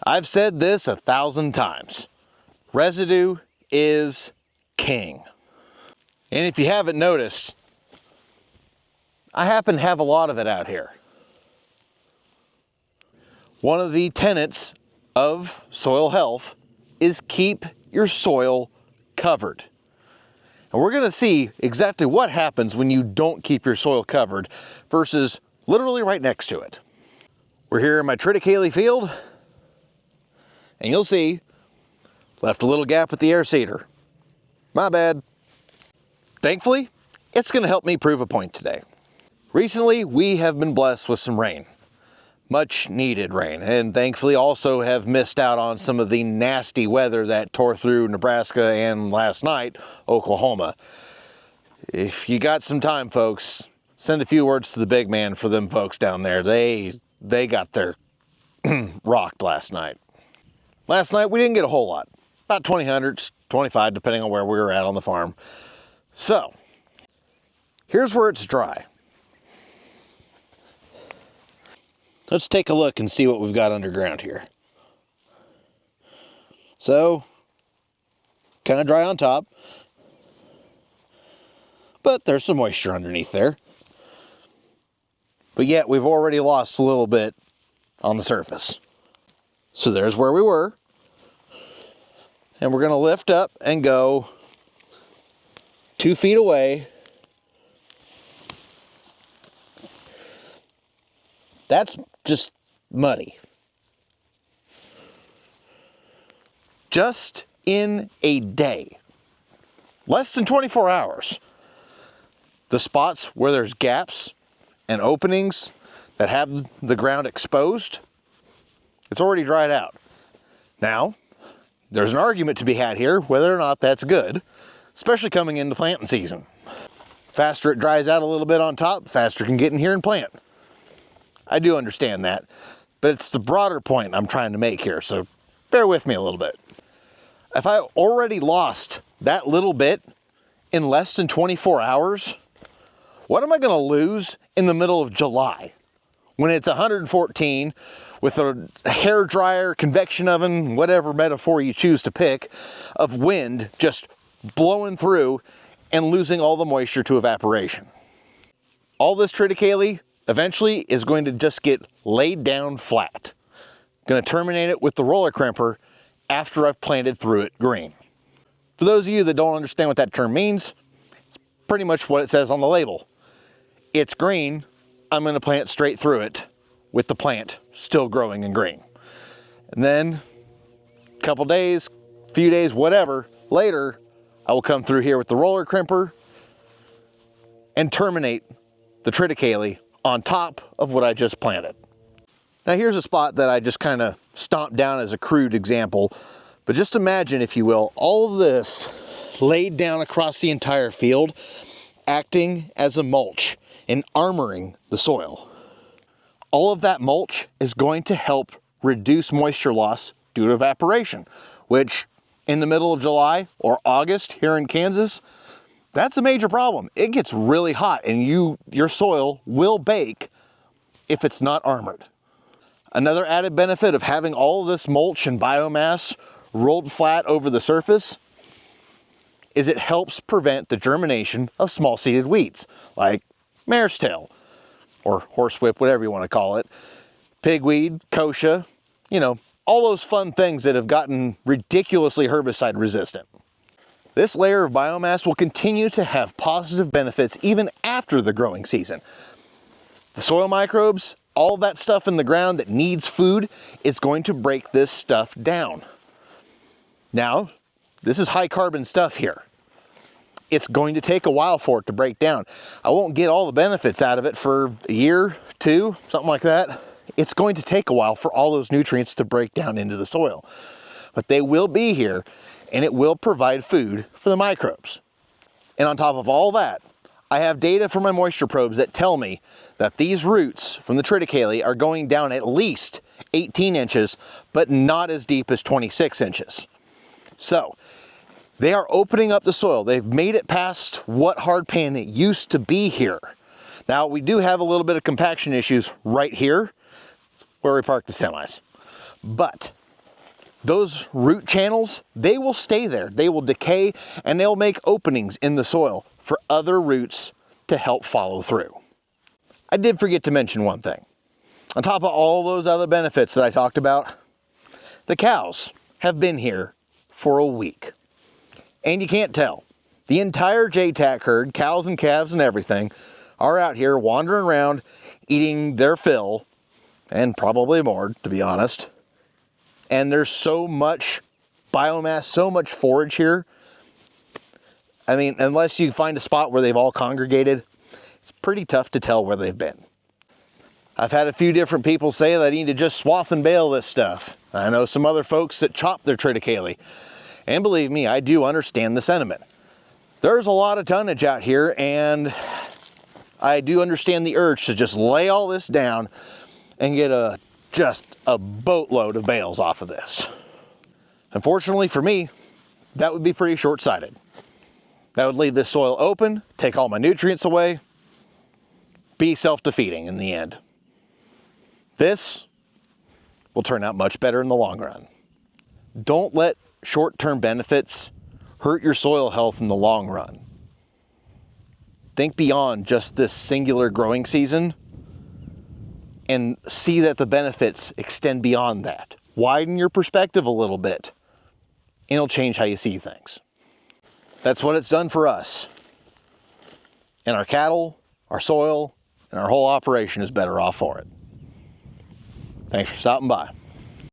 I've said this 1,000 times. Residue is king. And if you haven't noticed, I happen to have a lot of it out here. One of the tenets of soil health is keep your soil covered. And we're going to see exactly what happens when you don't keep your soil covered versus literally right next to it. We're here in my triticale field, and you'll see, left a little gap with the air seeder. My bad. Thankfully, it's going to help me prove a point today. Recently, we have been blessed with some rain. Much needed rain, and thankfully also have missed out on some of the nasty weather that tore through Nebraska and last night, Oklahoma. If you got some time, folks, send a few words to the big man for them folks down there. They got their rocked last night. Last night we didn't get a whole lot. About 20 hundredths, 25, depending on where we were at on the farm. So, here's where it's dry. Let's take a look and see what we've got underground here. So, kind of dry on top, but there's some moisture underneath there. But yet, we've already lost a little bit on the surface. So there's where we were. And we're going to lift up and go 2 feet away. That's just muddy. Just in a day, less than 24 hours, the spots where there's gaps and openings that have the ground exposed, it's already dried out. Now, there's an argument to be had here whether or not that's good, especially coming into planting season. Faster it dries out a little bit on top, faster it can get in here and plant. I do understand that, but it's the broader point I'm trying to make here, so bear with me a little bit. If I already lost that little bit in less than 24 hours, what am I going to lose in the middle of July when it's 114 with a hair dryer, convection oven, whatever metaphor you choose to pick, of wind just blowing through and losing all the moisture to evaporation? All this triticale eventually is going to just get laid down flat. Going to terminate it with the roller crimper after I've planted through it green. For those of you that don't understand what that term means, it's pretty much what it says on the label. It's green, I'm going to plant straight through it with the plant still growing and green. And then a couple days, few days, whatever, later, I will come through here with the roller crimper and terminate the triticale on top of what I just planted. Now here's a spot that I just kind of stomped down as a crude example, but just imagine, if you will, all of this laid down across the entire field, acting as a mulch and armoring the soil. All of that mulch is going to help reduce moisture loss due to evaporation, which in the middle of July or August here in Kansas, that's a major problem. It gets really hot and your soil will bake if it's not armored. Another added benefit of having all of this mulch and biomass rolled flat over the surface is it helps prevent the germination of small seeded weeds like mare's tail or horsewhip, whatever you want to call it, pigweed, kochia, all those fun things that have gotten ridiculously herbicide resistant. This layer of biomass will continue to have positive benefits even after the growing season. The soil microbes, all that stuff in the ground that needs food, is going to break this stuff down. Now, this is high carbon stuff here. It's going to take a while for it to break down. I won't get all the benefits out of it for a year, 2, something like that. It's going to take a while for all those nutrients to break down into the soil. But they will be here, and it will provide food for the microbes. And on top of all that, I have data from my moisture probes that tell me that these roots from the triticale are going down at least 18 inches, but not as deep as 26 inches. So, they are opening up the soil. They've made it past what hard pan it used to be here. Now, we do have a little bit of compaction issues right here where we park the semis. But those root channels, they will stay there. They will decay and they'll make openings in the soil for other roots to help follow through. I did forget to mention one thing. On top of all those other benefits that I talked about, the cows have been here for a week. And you can't tell. The entire JTAC herd, cows and calves and everything, are out here wandering around, eating their fill, and probably more, to be honest. And there's so much biomass, so much forage here. I mean, unless you find a spot where they've all congregated, it's pretty tough to tell where they've been. I've had a few different people say that I need to just swath and bale this stuff. I know some other folks that chop their triticale. And believe me, I do understand the sentiment. There's a lot of tonnage out here, and I do understand the urge to just lay all this down and get just a boatload of bales off of this. Unfortunately for me, that would be pretty short-sighted. That would leave this soil open, take all my nutrients away, be self-defeating in the end. This will turn out much better in the long run. Don't let short-term benefits hurt your soil health in the long run. Think beyond just this singular growing season and see that the benefits extend beyond that. Widen your perspective a little bit, and it'll change how you see things. That's what it's done for us. And our cattle, our soil, and our whole operation is better off for it. Thanks for stopping by.